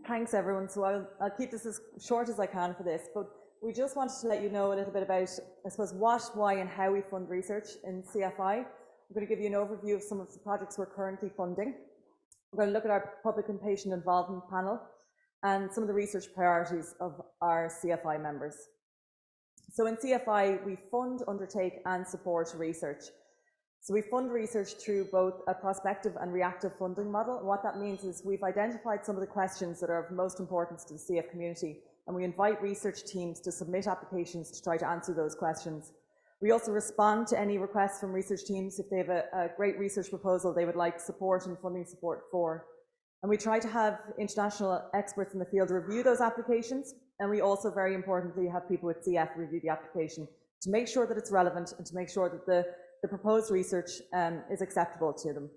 Thanks, everyone. So I'll keep this as short as I can for this, but we just wanted to let you know a little bit about, I suppose, what, why, and how we fund research in CFI. I'm going to give you an overview of some of the projects we're currently funding. We're going to look at our public and patient involvement panel and some of the research priorities of our CFI members. So in CFI, we fund, undertake, and support research. So we fund research through both a prospective and reactive funding model. And what that means is we've identified some of the questions that are of most importance to the CF community, and we invite research teams to submit applications to try to answer those questions. We also respond to any requests from research teams if they have a great research proposal they would like support and funding support for. And we try to have international experts in the field review those applications, and we also, very importantly, have people with CF review the application to make sure that it's relevant and to make sure that the proposed research is acceptable to them.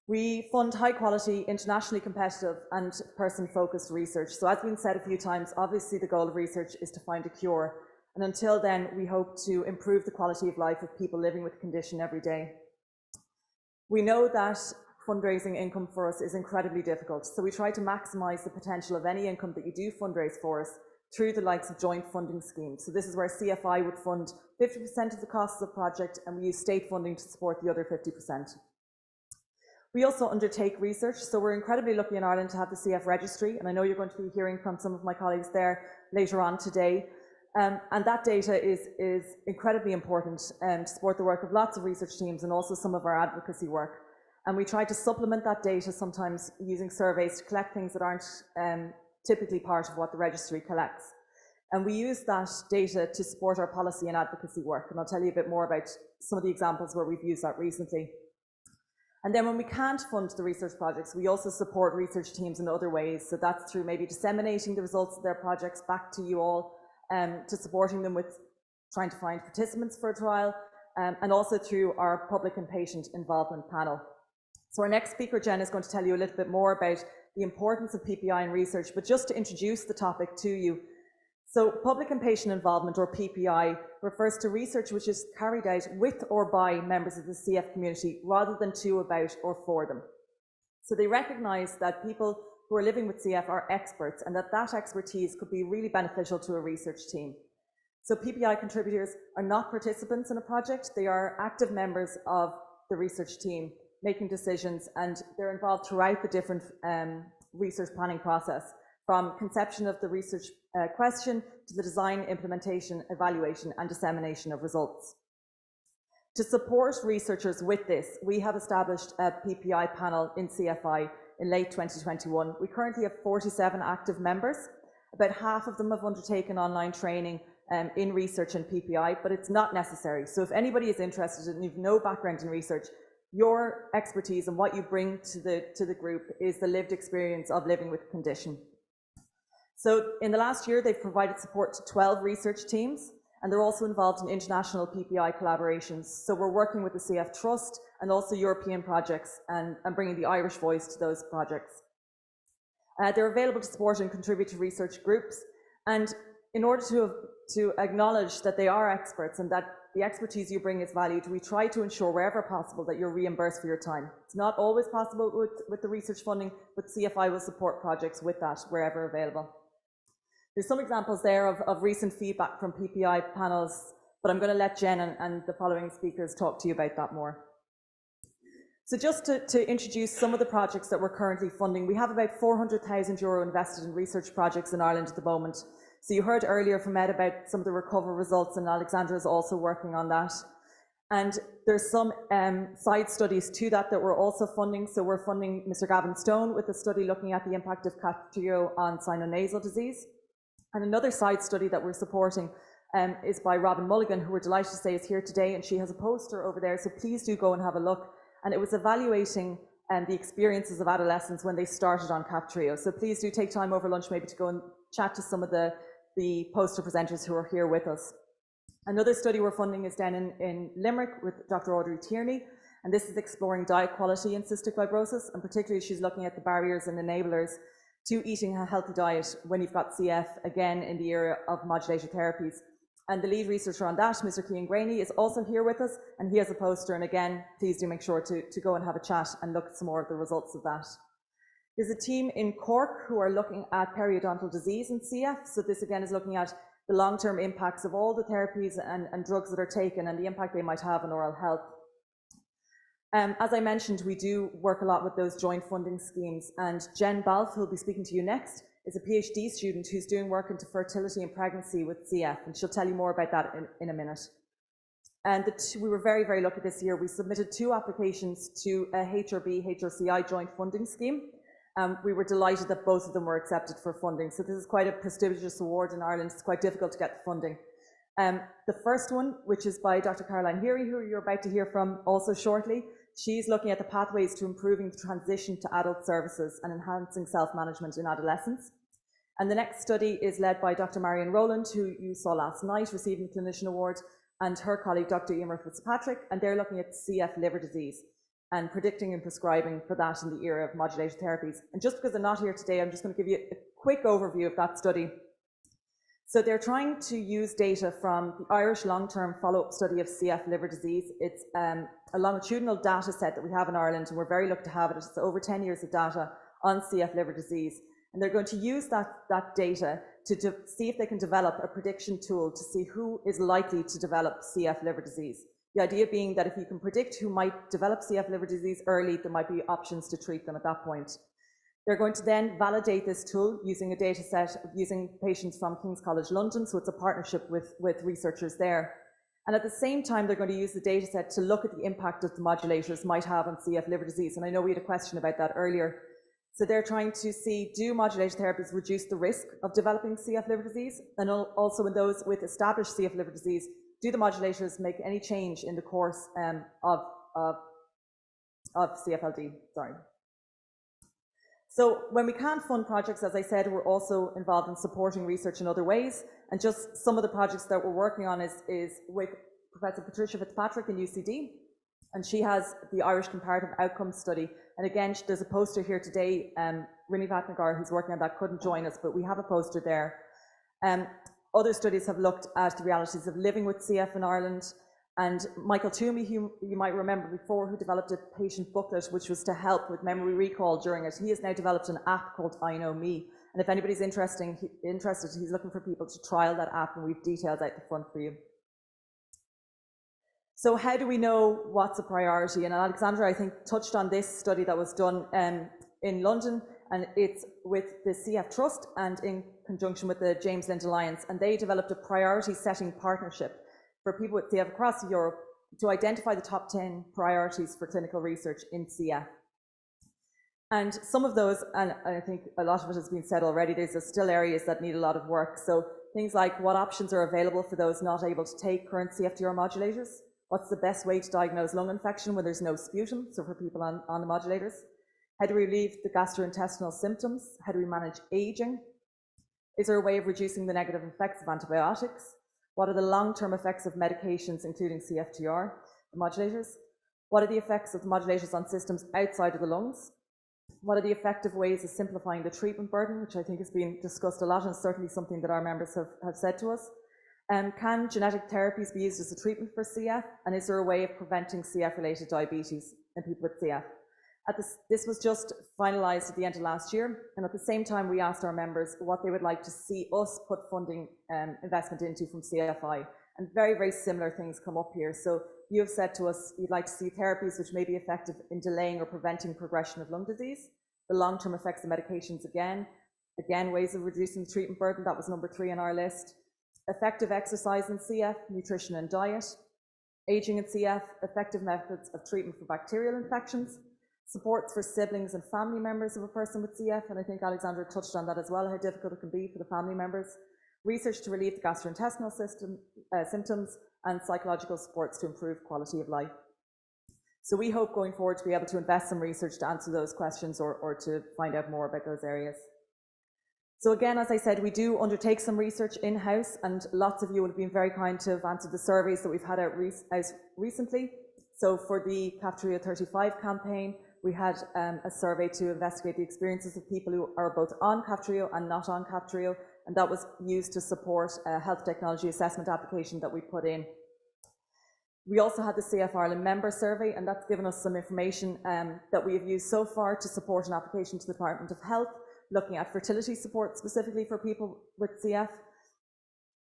We fund high quality, internationally competitive and person-focused research. So as been said a few times, obviously the goal of research is to find a cure. And until then, we hope to improve the quality of life of people living with the condition every day. We know that fundraising income for us is incredibly difficult. So we try to maximize the potential of any income that you do fundraise for us through the likes of joint funding schemes. So this is where CFI would fund 50% of the costs of the project, and we use state funding to support the other 50%. We also undertake research, so we're incredibly lucky in Ireland to have the CF registry, and I know you're going to be hearing from some of my colleagues there later on today. And that data is incredibly important to support the work of lots of research teams and also some of our advocacy work. And we try to supplement that data sometimes using surveys to collect things that aren't typically part of what the registry collects. And we use that data to support our policy and advocacy work. And I'll tell you a bit more about some of the examples where we've used that recently. And then when we can't fund the research projects, we also support research teams in other ways. So that's through maybe disseminating the results of their projects back to you all, to supporting them with trying to find participants for a trial, and also through our public and patient involvement panel. So our next speaker, Jen, is going to tell you a little bit more about the importance of PPI in research, but just to introduce the topic to you. So public and patient involvement, or PPI, refers to research which is carried out with or by members of the CF community rather than to, about, or for them. So they recognise that people who are living with CF are experts and that expertise could be really beneficial to a research team. So PPI contributors are not participants in a project, they are active members of the research team, making decisions, and they're involved throughout the different research planning process, from conception of the research question to the design, implementation, evaluation, and dissemination of results. To support researchers with this, we have established a PPI panel in CFI in late 2021. We currently have 47 active members. About half of them have undertaken online training in research and PPI, but it's not necessary. So if anybody is interested and you've no background in research, your expertise and what you bring to the group is the lived experience of living with the condition. So in the last year, they've provided support to 12 research teams, and they're also involved in international PPI collaborations. So we're working with the CF Trust and also European projects and bringing the Irish voice to those projects. They're available to support and contribute to research groups. And in order to acknowledge that they are experts and that the expertise you bring is valued, we try to ensure wherever possible that you're reimbursed for your time. It's not always possible with the research funding, but CFI will support projects with that wherever available. There's some examples there of recent feedback from PPI panels, but I'm going to let Jen and the following speakers talk to you about that more. So just to introduce some of the projects that we're currently funding, we have about €400,000 invested in research projects in Ireland at the moment. So you heard earlier from Ed about some of the recover results, and Alexandra is also working on that. And there's some side studies to that we're also funding. So we're funding Mr. Gavin Stone with a study looking at the impact of Kaftrio on sinonasal disease. And another side study that we're supporting is by Robin Mulligan, who we're delighted to say is here today, and she has a poster over there, so please do go and have a look. And it was evaluating the experiences of adolescents when they started on Kaftrio. So please do take time over lunch maybe to go and chat to some of the poster presenters who are here with us. Another study we're funding is down in Limerick with Dr. Audrey Tierney, and this is exploring diet quality in cystic fibrosis, and particularly she's looking at the barriers and enablers to eating a healthy diet when you've got CF, again in the era of modulator therapies. And the lead researcher on that, Mr. Cian Graney, is also here with us, and he has a poster, and again, please do make sure to go and have a chat and look at some more of the results of that. There's a team in Cork who are looking at periodontal disease in CF. So this again is looking at the long-term impacts of all the therapies and drugs that are taken and the impact they might have on oral health. As I mentioned, we do work a lot with those joint funding schemes, and Jen Balfe, who will be speaking to you next, is a PhD student who's doing work into fertility and pregnancy with CF, and she'll tell you more about that in a minute. And we were very, very lucky this year. We submitted 2 applications to a HRB-HRCI joint funding scheme. We were delighted that both of them were accepted for funding. So this is quite a prestigious award in Ireland. It's quite difficult to get the funding. The first one, which is by Dr. Caroline Heary, who you're about to hear from also shortly, she's looking at the pathways to improving the transition to adult services and enhancing self-management in adolescents. And the next study is led by Dr. Marion Rowland, who you saw last night receiving the Clinician Award, and her colleague, Dr. Emer Fitzpatrick, and they're looking at CF liver disease and predicting and prescribing for that in the era of modulated therapies. And just because they're not here today, I'm just going to give you a quick overview of that study. So they're trying to use data from the Irish long-term follow-up study of CF liver disease. It's a longitudinal data set that we have in Ireland, and we're very lucky to have it. It's over 10 years of data on CF liver disease. And they're going to use that data to see if they can develop a prediction tool to see who is likely to develop CF liver disease. The idea being that if you can predict who might develop CF liver disease early, there might be options to treat them at that point. They're going to then validate this tool using a data set using patients from King's College London, so it's a partnership with researchers there. And at the same time, they're going to use the data set to look at the impact that the modulators might have on CF liver disease. And I know we had a question about that earlier. So they're trying to see, do modulated therapies reduce the risk of developing CF liver disease? And also in those with established CF liver disease, do the modulators make any change in the course of CFLD? Sorry. So when we can't fund projects, as I said, we're also involved in supporting research in other ways. And just some of the projects that we're working on is with Professor Patricia Fitzpatrick in UCD. And she has the Irish Comparative Outcomes Study. And again, there's a poster here today. Rini Vatnagar, who's working on that, couldn't join us, but we have a poster there. Other studies have looked at the realities of living with CF in Ireland. And Michael Toomey, who you might remember before, who developed a patient booklet, which was to help with memory recall during it. He has now developed an app called I Know Me. And if anybody's interested, he's looking for people to trial that app, and we've details out the front for you. So how do we know what's a priority? And Alexandra, I think, touched on this study that was done in London, and it's with the CF Trust and in conjunction with the James Lind Alliance, and they developed a priority setting partnership for people with CF across Europe to identify the top 10 priorities for clinical research in CF. And some of those, and I think a lot of it has been said already, there's still areas that need a lot of work. So things like what options are available for those not able to take current CFTR modulators? What's the best way to diagnose lung infection when there's no sputum, so for people on the modulators? How do we relieve the gastrointestinal symptoms? How do we manage aging? Is there a way of reducing the negative effects of antibiotics? What are the long-term effects of medications, including CFTR modulators? What are the effects of the modulators on systems outside of the lungs? What are the effective ways of simplifying the treatment burden, which I think has been discussed a lot and certainly something that our members have said to us? Can genetic therapies be used as a treatment for CF? And is there a way of preventing CF-related diabetes in people with CF? This was just finalised at the end of last year, and at the same time we asked our members what they would like to see us put funding investment into from CFI, and very, very similar things come up here. So you have said to us you'd like to see therapies which may be effective in delaying or preventing progression of lung disease, the long-term effects of medications again, ways of reducing the treatment burden, that was number 3 on our list, effective exercise in CF, nutrition and diet, aging in CF, effective methods of treatment for bacterial infections, supports for siblings and family members of a person with CF, and I think Alexandra touched on that as well, how difficult it can be for the family members, research to relieve the gastrointestinal symptoms, and psychological supports to improve quality of life. So we hope going forward to be able to invest some research to answer those questions or to find out more about those areas. So again, as I said, we do undertake some research in-house, and lots of you would have been very kind to have answered the surveys that we've had out recently. So for the Kaftrio 35 campaign, we had a survey to investigate the experiences of people who are both on Kaftrio and not on Kaftrio, and that was used to support a health technology assessment application that we put in. We also had the CF Ireland member survey, and that's given us some information that we have used so far to support an application to the Department of Health, looking at fertility support specifically for people with CF.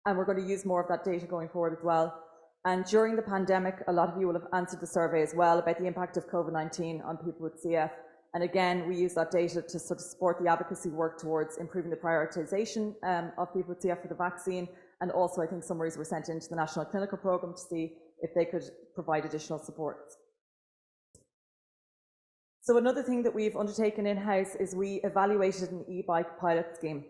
And we're going to use more of that data going forward as well. And during the pandemic, a lot of you will have answered the survey as well about the impact of COVID-19 on people with CF. And again, we use that data to sort of support the advocacy work towards improving the prioritisation of people with CF for the vaccine. And also, I think summaries were sent into the National Clinical Programme to see if they could provide additional support. So another thing that we've undertaken in-house is we evaluated an e-bike pilot scheme.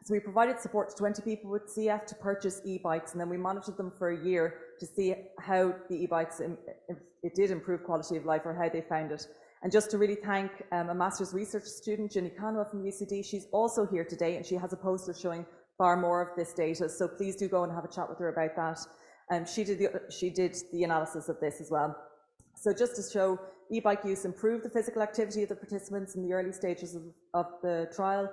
So we provided support to 20 people with CF to purchase e-bikes, and then we monitored them for a year to see how the e-bikes, it did improve quality of life or how they found it. And just to really thank a master's research student, Ginny Canwa from UCD, she's also here today, and she has a poster showing far more of this data, so please do go and have a chat with her about that. She did the analysis of this as well. So just to show, e-bike use improved the physical activity of the participants in the early stages of the trial.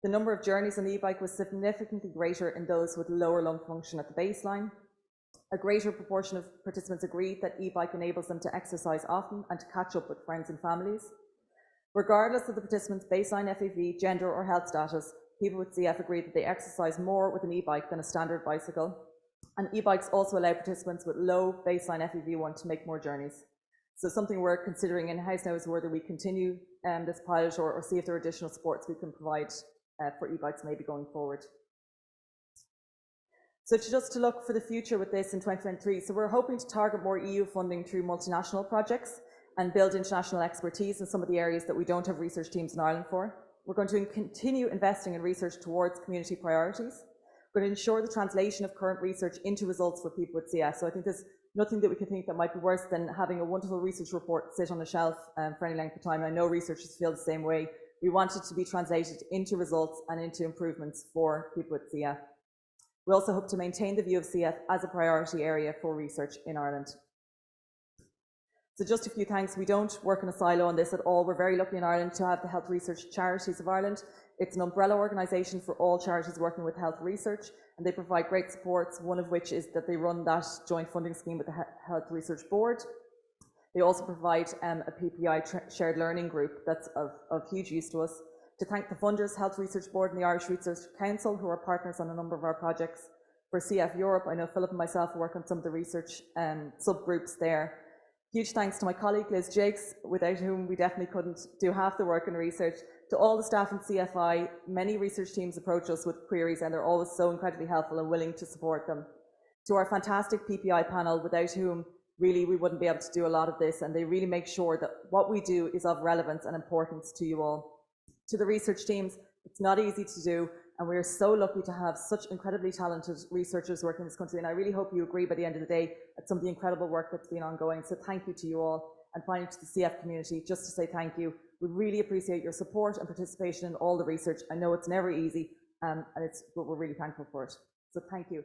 The number of journeys on the e-bike was significantly greater in those with lower lung function at the baseline. A greater proportion of participants agreed that e-bike enables them to exercise often and to catch up with friends and families. Regardless of the participants' baseline FEV, gender or health status, people with CF agreed that they exercise more with an e-bike than a standard bicycle. And e-bikes also allow participants with low baseline FEV1 to make more journeys. So something we're considering in-house now is whether we continue this pilot or see if there are additional supports we can provide for e-bikes maybe going forward. So just to look for the future with this in 2023, so we're hoping to target more EU funding through multinational projects and build international expertise in some of the areas that we don't have research teams in Ireland for. We're going to continue investing in research towards community priorities. We're going to ensure the translation of current research into results for people with CF. So I think there's nothing that we can think that might be worse than having a wonderful research report sit on a shelf for any length of time. I know researchers feel the same way. We want it to be translated into results and into improvements for people with CF. We also hope to maintain the view of CF as a priority area for research in Ireland. So just a few thanks. We don't work in a silo on this at all. We're very lucky in Ireland to have the Health Research Charities of Ireland. It's an umbrella organisation for all charities working with health research, and they provide great supports, one of which is that they run that joint funding scheme with the Health Research Board. They also provide a PPI shared learning group that's of huge use to us. To thank the funders, Health Research Board and the Irish Research Council, who are partners on a number of our projects. For CF Europe, I know Philip and myself work on some of the research subgroups there. Huge thanks to my colleague Liz Jakes, without whom we definitely couldn't do half the work in research. To all the staff in CFI, many research teams approach us with queries and they're always so incredibly helpful and willing to support them. To our fantastic PPI panel, without whom really we wouldn't be able to do a lot of this, and they really make sure that what we do is of relevance and importance to you all. To the research teams, it's not easy to do, and we're so lucky to have such incredibly talented researchers working in this country, and I really hope you agree by the end of the day at some of the incredible work that's been ongoing. So thank you to you all, and finally to the CF community, just to say thank you. We really appreciate your support and participation in all the research. I know it's never easy, but we're really thankful for it. So thank you.